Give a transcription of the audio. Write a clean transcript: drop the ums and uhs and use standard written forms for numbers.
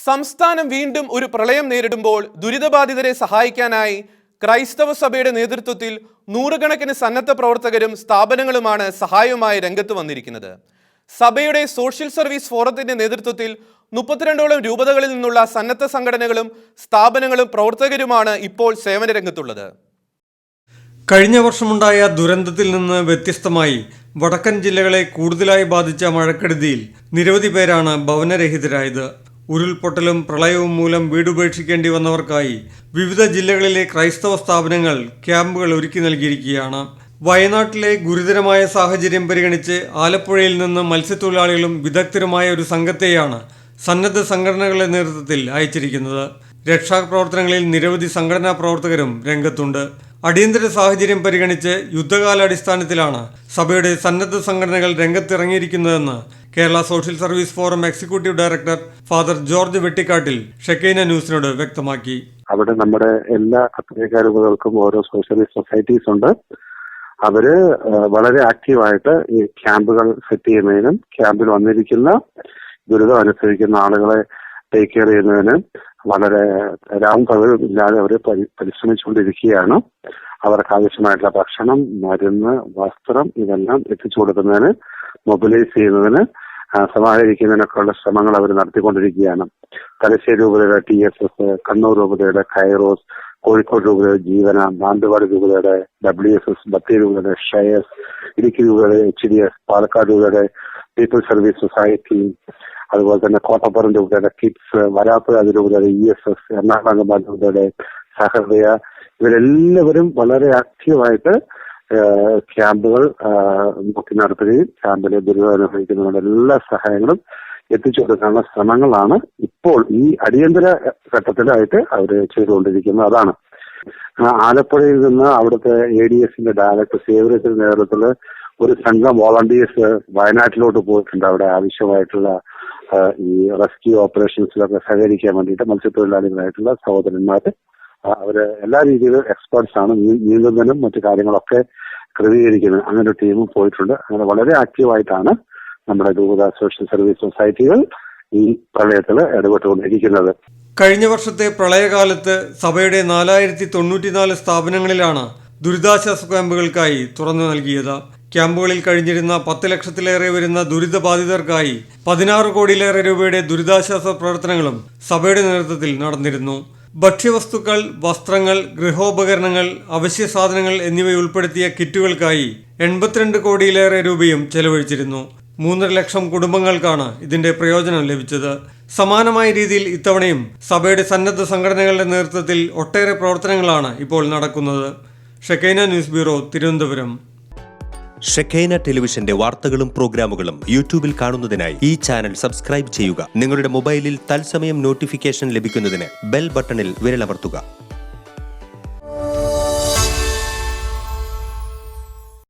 സംസ്ഥാനം വീണ്ടും ഒരു പ്രളയം നേരിടുമ്പോൾ ദുരിതബാധിതരെ സഹായിക്കാനായി ക്രൈസ്തവ സഭയുടെ നേതൃത്വത്തിൽ നൂറുകണക്കിന് സന്നദ്ധ പ്രവർത്തകരും സ്ഥാപനങ്ങളുമാണ് സഹായവുമായി രംഗത്ത് വന്നിരിക്കുന്നത്. സഭയുടെ സോഷ്യൽ സർവീസ് ഫോറത്തിന്റെ നേതൃത്വത്തിൽ 32ഓളം രൂപതകളിൽ നിന്നുള്ള സന്നദ്ധ സംഘടനകളും സ്ഥാപനങ്ങളും പ്രവർത്തകരുമാണ് ഇപ്പോൾ സേവന രംഗത്തുള്ളത്. കഴിഞ്ഞ വർഷമുണ്ടായ ദുരന്തത്തിൽ നിന്ന് വ്യത്യസ്തമായി വടക്കൻ ജില്ലകളെ കൂടുതലായി ബാധിച്ച മഴക്കെടുതിയിൽ നിരവധി പേരാണ് ഭവനരഹിതരായത്. ഉരുൾപൊട്ടലും പ്രളയവും മൂലം വീടുപേക്ഷിക്കേണ്ടി വന്നവർക്കായി വിവിധ ജില്ലകളിലെ ക്രൈസ്തവ സ്ഥാപനങ്ങൾ ക്യാമ്പുകൾ ഒരുക്കി നൽകിയിരിക്കുകയാണ്. വയനാട്ടിലെ ഗുരുതരമായ സാഹചര്യം പരിഗണിച്ച് ആലപ്പുഴയിൽ നിന്ന് മത്സ്യത്തൊഴിലാളികളും വിദഗ്ധരുമായ ഒരു സംഘത്തെയാണ് സന്നദ്ധ സംഘടനകളുടെ നേതൃത്വത്തിൽ അയച്ചിരിക്കുന്നത്. രക്ഷാപ്രവർത്തനങ്ങളിൽ നിരവധി സംഘടനാ പ്രവർത്തകരും രംഗത്തുണ്ട്. അടിയന്തര സാഹചര്യം പരിഗണിച്ച് യുദ്ധകാലാടിസ്ഥാനത്തിലാണ് സഭയുടെ സന്നദ്ധ സംഘടനകൾ രംഗത്തിറങ്ങിയിരിക്കുന്നതെന്ന് Kerala social service forum executive director father George Vettikattil Shekinah ന്യൂസിനോട് വ്യക്തമാക്കി. അവിടെ നമ്മുടെ എല്ലാ കത്തോലിക്കർക്കും ഓരോ സോഷ്യലിസ്റ്റ് സൊസൈറ്റീസ് ഉണ്ട്. അവര് വളരെ ആക്റ്റീവായിട്ട് ഈ ക്യാമ്പുകൾ സെറ്റ് ചെയ്യുന്നതിനും ക്യാമ്പിൽ വന്നിരിക്കുന്ന ദുരിതം അനുഭവിക്കുന്ന ആളുകളെ ടേക്ക് കെയർ ചെയ്യുന്നതിന് വളരെ രാവും പകലും ഇല്ലാതെ അവർ പരിശ്രമിച്ചുകൊണ്ടിരിക്കുകയാണ്. അവർക്ക് ആവശ്യമായിട്ടുള്ള ഭക്ഷണം, മരുന്ന്, വസ്ത്രം ഇതെല്ലാം എത്തിച്ചു കൊടുക്കുന്നതിന്, മൊബിലൈസ് ചെയ്യുന്നതിന്, സമാഹരിക്കുന്നതിനൊക്കെയുള്ള ശ്രമങ്ങൾ അവർ നടത്തിക്കൊണ്ടിരിക്കുകയാണ്. തലശ്ശേരി രൂപതയുടെ TSS, കണ്ണൂർ രൂപതയുടെ കൈറോസ്, കോഴിക്കോട് രൂപതയുടെ ജീവന, മാനന്തവാടി രൂപതയുടെ WSS, ബത്തേരി രൂപതയുടെ ഷയസ്, ഇടുക്കി രൂപതയുടെ HDS, പാലക്കാട് രൂപതയുടെ പീപ്പിൾ സർവീസ് സൊസൈറ്റി, അതുപോലെ തന്നെ കോട്ടപ്പുറം രൂപതയുടെ കിഡ്സ്, വരാപ്പുഴ രൂപതയുടെ ESS, എറണാകുളം രൂപതയുടെ സഹൃദയ, ഇവരെല്ലാവരും വളരെ ആക്റ്റീവായിട്ട് ക്യാമ്പുകൾ നോക്കി നടത്തുകയും ക്യാമ്പിലെ ദുരിതം അനുഭവിക്കുന്നവരുടെ എല്ലാ സഹായങ്ങളും എത്തിച്ചു കൊടുക്കാനുള്ള ശ്രമങ്ങളാണ് ഇപ്പോൾ ഈ അടിയന്തര ഘട്ടത്തിലായിട്ട് അവർ ചെയ്തുകൊണ്ടിരിക്കുന്നത്. അതാണ് ആലപ്പുഴയിൽ നിന്ന് അവിടുത്തെ ADSന്റെ ഡയറക്ടർ സേവനത്തിന്റെ നേതൃത്വത്തിൽ ഒരു സംഘം വോളണ്ടിയേഴ്സ് വയനാട്ടിലോട്ട് പോയിട്ടുണ്ട്. അവിടെ ആവശ്യമായിട്ടുള്ള ഈ റെസ്ക്യൂ ഓപ്പറേഷൻസിലൊക്കെ സഹകരിക്കാൻ വേണ്ടിയിട്ട് മത്സ്യത്തൊഴിലാളികളായിട്ടുള്ള സഹോദരന്മാര് അവര് എല്ലാ രീതിയിലും എക്സ്പേർട്സ് ആണ്. നീന്തുന്നതിനും മറ്റു കാര്യങ്ങളൊക്കെ ക്രമീകരിക്കുന്നത്. അങ്ങനെ ഒരു ടീമും പോയിട്ടുണ്ട്. അങ്ങനെ വളരെ ആക്റ്റീവായിട്ടാണ് നമ്മുടെ രൂപത സോഷ്യൽ സർവീസ് സൊസൈറ്റികൾ ഈ പ്രളയത്തിൽ ഇടപെട്ടുകൊണ്ടിരിക്കുന്നത്. കഴിഞ്ഞ വർഷത്തെ പ്രളയകാലത്ത് സഭയുടെ 4094 സ്ഥാപനങ്ങളിലാണ് ദുരിതാശ്വാസ ക്യാമ്പുകൾക്കായി തുറന്നു നൽകിയത്. ക്യാമ്പുകളിൽ കഴിഞ്ഞിരുന്ന 10 ലക്ഷത്തിലേറെ വരുന്ന ദുരിതബാധിതർക്കായി 16 കോടിയിലേറെ രൂപയുടെ ദുരിതാശ്വാസ പ്രവർത്തനങ്ങളും സഭയുടെ നേതൃത്വത്തിൽ നടന്നിരുന്നു. ഭക്ഷ്യവസ്തുക്കൾ, വസ്ത്രങ്ങൾ, ഗൃഹോപകരണങ്ങൾ, അവശ്യ സാധനങ്ങൾ എന്നിവയുൾപ്പെടുത്തിയ കിറ്റുകൾക്കായി 82 കോടിയിലേറെ രൂപയും ചെലവഴിച്ചിരുന്നു. 3.5 ലക്ഷം കുടുംബങ്ങൾക്കാണ് ഇതിന്റെ പ്രയോജനം ലഭിച്ചത്. സമാനമായ രീതിയിൽ ഇത്തവണയും സഭയുടെ സന്നദ്ധ സംഘടനകളുടെ നേതൃത്വത്തിൽ ഒട്ടേറെ പ്രവർത്തനങ്ങളാണ് ഇപ്പോൾ നടക്കുന്നത്. Shekinah news bureau, Thiruvananthapuram. Shekinah ടെലിവിഷന്റെ വാർത്തകളും പ്രോഗ്രാമുകളും യൂട്യൂബിൽ കാണുന്നതിനായി ഈ ചാനൽ സബ്സ്ക്രൈബ് ചെയ്യുക. നിങ്ങളുടെ മൊബൈലിൽ തത്സമയം നോട്ടിഫിക്കേഷൻ ലഭിക്കുന്നതിന് ബെൽ ബട്ടണിൽ വിരലമർത്തുക.